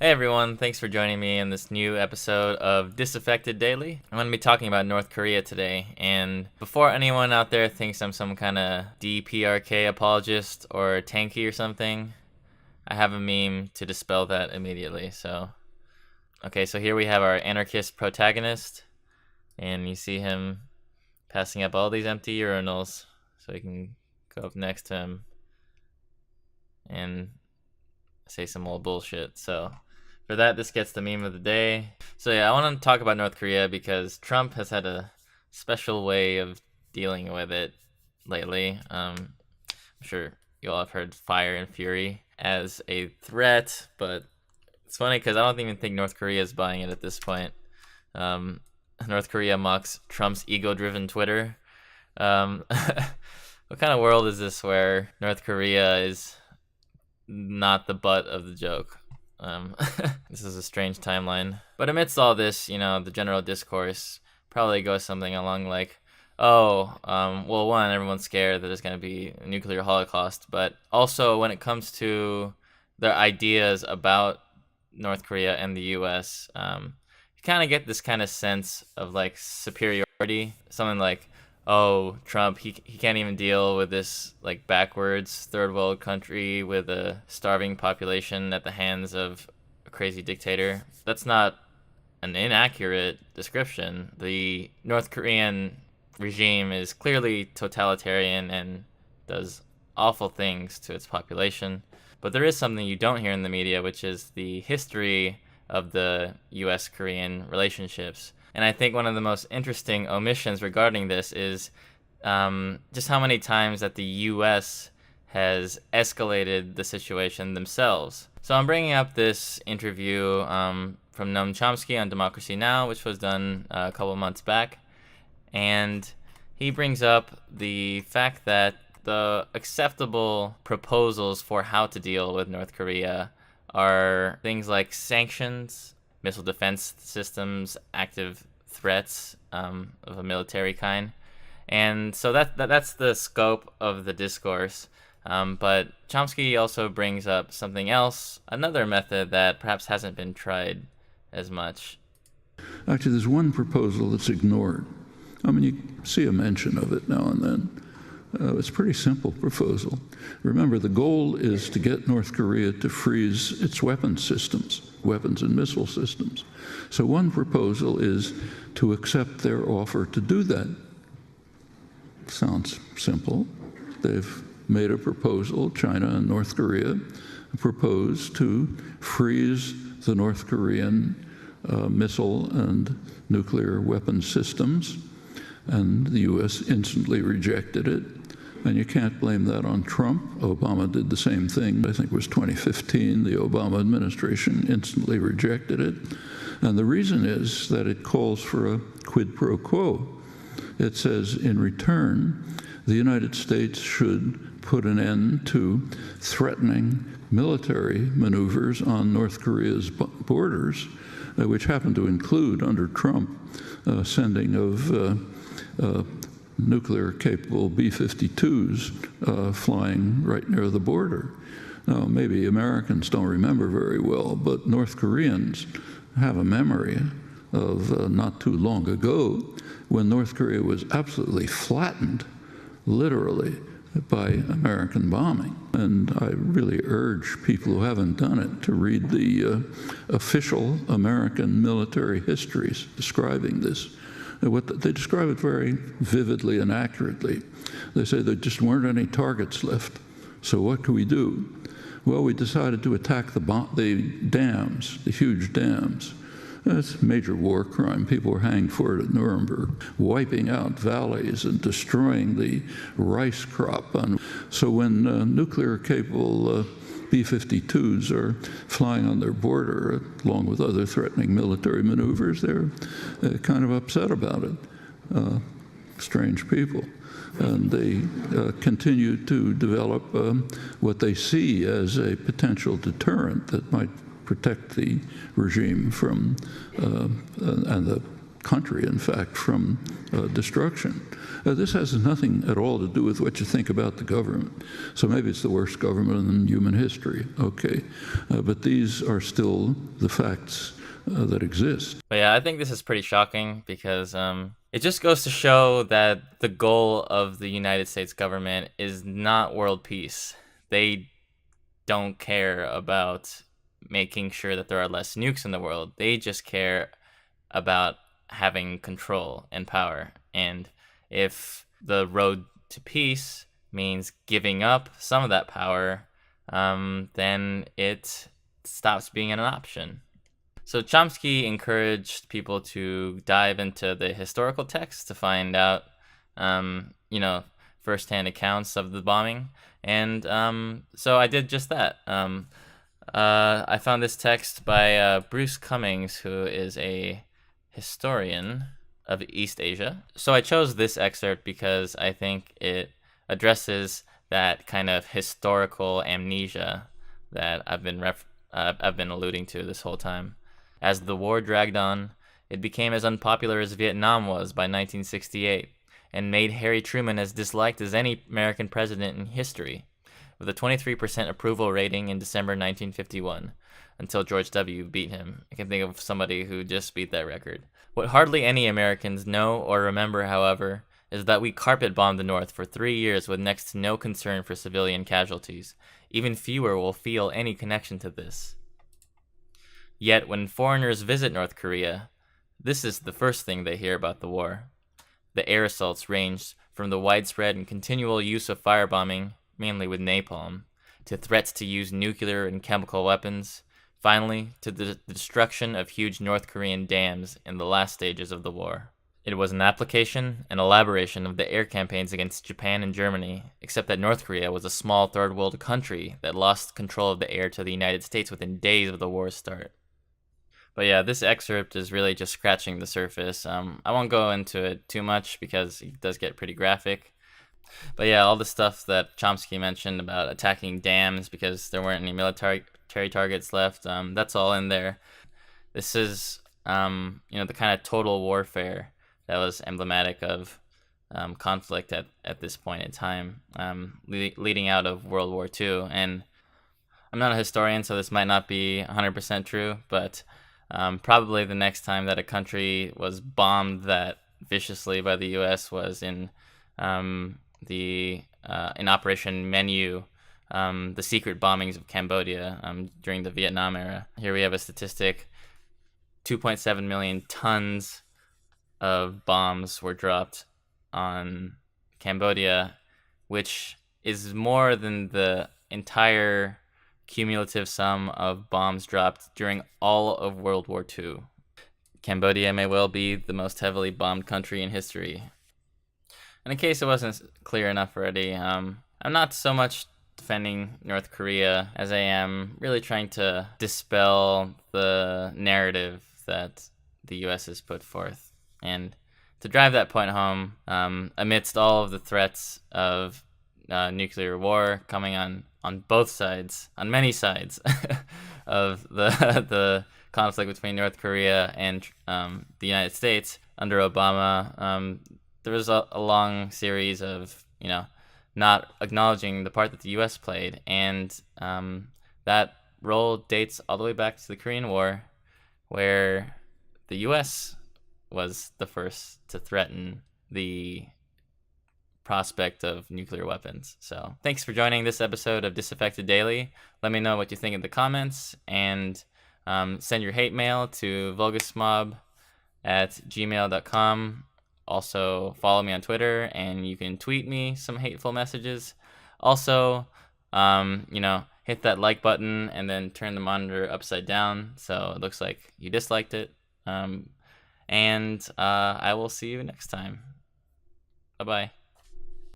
Hey everyone, thanks for joining me in this new episode of Disaffected Daily. I'm going to be talking about North Korea today, and before anyone out there thinks I'm some kind of DPRK apologist or tanky or something, I have a meme to dispel that immediately. So here we have our anarchist protagonist, and you see him passing up all these empty urinals, so we can go up next to him and say some old bullshit. So for that, this gets the meme of the day. So yeah, I want to talk about North Korea because Trump has had a special way of dealing with it lately. I'm sure you all have heard fire and fury as a threat, but it's funny because I don't even think North Korea is buying it at this point. North Korea mocks Trump's ego-driven Twitter. What kind of world is this where North Korea is not the butt of the joke? This is a strange timeline. But amidst all this, the general discourse probably goes something along like, well, one, everyone's scared that there's going to be a nuclear holocaust, but also when it comes to their ideas about North Korea and the U.S., you kind of get this kind of sense of like superiority. Something like, oh, Trump, he can't even deal with this like backwards third world country with a starving population at the hands of a crazy dictator. That's not an inaccurate description. The North Korean regime is clearly totalitarian and does awful things to its population. But there is something you don't hear in the media, which is the history of the U.S.-Korean relationships. And I think one of the most interesting omissions regarding this is just how many times that the U.S. has escalated the situation themselves. So I'm bringing up this interview from Noam Chomsky on Democracy Now!, which was done a couple months back. And he brings up the fact that the acceptable proposals for how to deal with North Korea are things like sanctions, missile defense systems, active threats of a military kind. And so that's the scope of the discourse. But Chomsky also brings up something else, another method that perhaps hasn't been tried as much. Actually, there's one proposal that's ignored. I mean, you see a mention of it now and then. It's a pretty simple proposal. Remember, the goal is to get North Korea to freeze its weapons systems, weapons and missile systems. So one proposal is to accept their offer to do that. Sounds simple. They've made a proposal, China and North Korea proposed to freeze the North Korean missile and nuclear weapons systems, and the U.S. instantly rejected it. And you can't blame that on Trump. Obama did the same thing. I think it was 2015. The Obama administration instantly rejected it. And the reason is that it calls for a quid pro quo. It says, in return, the United States should put an end to threatening military maneuvers on North Korea's borders, which happen to include, under Trump, sending of nuclear-capable B-52s flying right near the border. Now, maybe Americans don't remember very well, but North Koreans have a memory of not too long ago when North Korea was absolutely flattened, literally, by American bombing. And I really urge people who haven't done it to read the official American military histories describing this. They describe it very vividly and accurately. They say there just weren't any targets left. So what could we do? Well, we decided to attack the dams, the huge dams. That's a major war crime. People were hanged for it at Nuremberg, wiping out valleys and destroying the rice crop. So when nuclear-capable B-52s are flying on their border, along with other threatening military maneuvers, they're kind of upset about it. Strange people. And they continue to develop what they see as a potential deterrent that might protect the regime from, and the country, in fact, from destruction. This has nothing at all to do with what you think about the government. So maybe it's the worst government in human history, okay. But these are still the facts that exist. But yeah, I think this is pretty shocking because it just goes to show that the goal of the United States government is not world peace. They don't care about making sure that there are less nukes in the world. They just care about having control and power. And if the road to peace means giving up some of that power, then it stops being an option. So Chomsky encouraged people to dive into the historical text to find out, firsthand accounts of the bombing. And so I did just that. I found this text by Bruce Cummings, who is a historian of East Asia. So I chose this excerpt because I think it addresses that kind of historical amnesia that I've been alluding to this whole time. As the war dragged on, it became as unpopular as Vietnam was by 1968, and made Harry Truman as disliked as any American president in history, with a 23% approval rating in December 1951, until George W. beat him. I can think of somebody who just beat that record. What hardly any Americans know or remember, however, is that we carpet-bombed the North for 3 years with next to no concern for civilian casualties. Even fewer will feel any connection to this. Yet when foreigners visit North Korea, this is the first thing they hear about the war. The air assaults ranged from the widespread and continual use of firebombing, mainly with napalm, to threats to use nuclear and chemical weapons, finally to the destruction of huge North Korean dams in the last stages of the war. It was an application and elaboration of the air campaigns against Japan and Germany, except that North Korea was a small third world country that lost control of the air to the United States within days of the war's start. But yeah, this excerpt is really just scratching the surface. I won't go into it too much because it does get pretty graphic. But yeah, all the stuff that Chomsky mentioned about attacking dams because there weren't any military targets left, that's all in there. This is, the kind of total warfare that was emblematic of conflict at this point in time, leading out of World War II. And I'm not a historian, so this might not be 100% true, but probably the next time that a country was bombed that viciously by the U.S. was in Operation Menu, the secret bombings of Cambodia during the Vietnam era. Here we have a statistic: 2.7 million tons of bombs were dropped on Cambodia, which is more than the entire cumulative sum of bombs dropped during all of World War II. Cambodia may well be the most heavily bombed country in history. And in case it wasn't clear enough already, I'm not so much defending North Korea as I am really trying to dispel the narrative that the U.S. has put forth. And to drive that point home, amidst all of the threats of nuclear war coming on both sides, on many sides of the conflict between North Korea and the United States under Obama, there was a long series of, not acknowledging the part that the U.S. played. And that role dates all the way back to the Korean War, where the U.S. was the first to threaten the prospect of nuclear weapons. So thanks for joining this episode of Disaffected Daily. Let me know what you think in the comments, and send your hate mail to vulgusmob@gmail.com. Also follow me on Twitter, and you can tweet me some hateful messages. Also, hit that like button and then turn the monitor upside down so it looks like you disliked it. And I will see you next time. Bye-bye.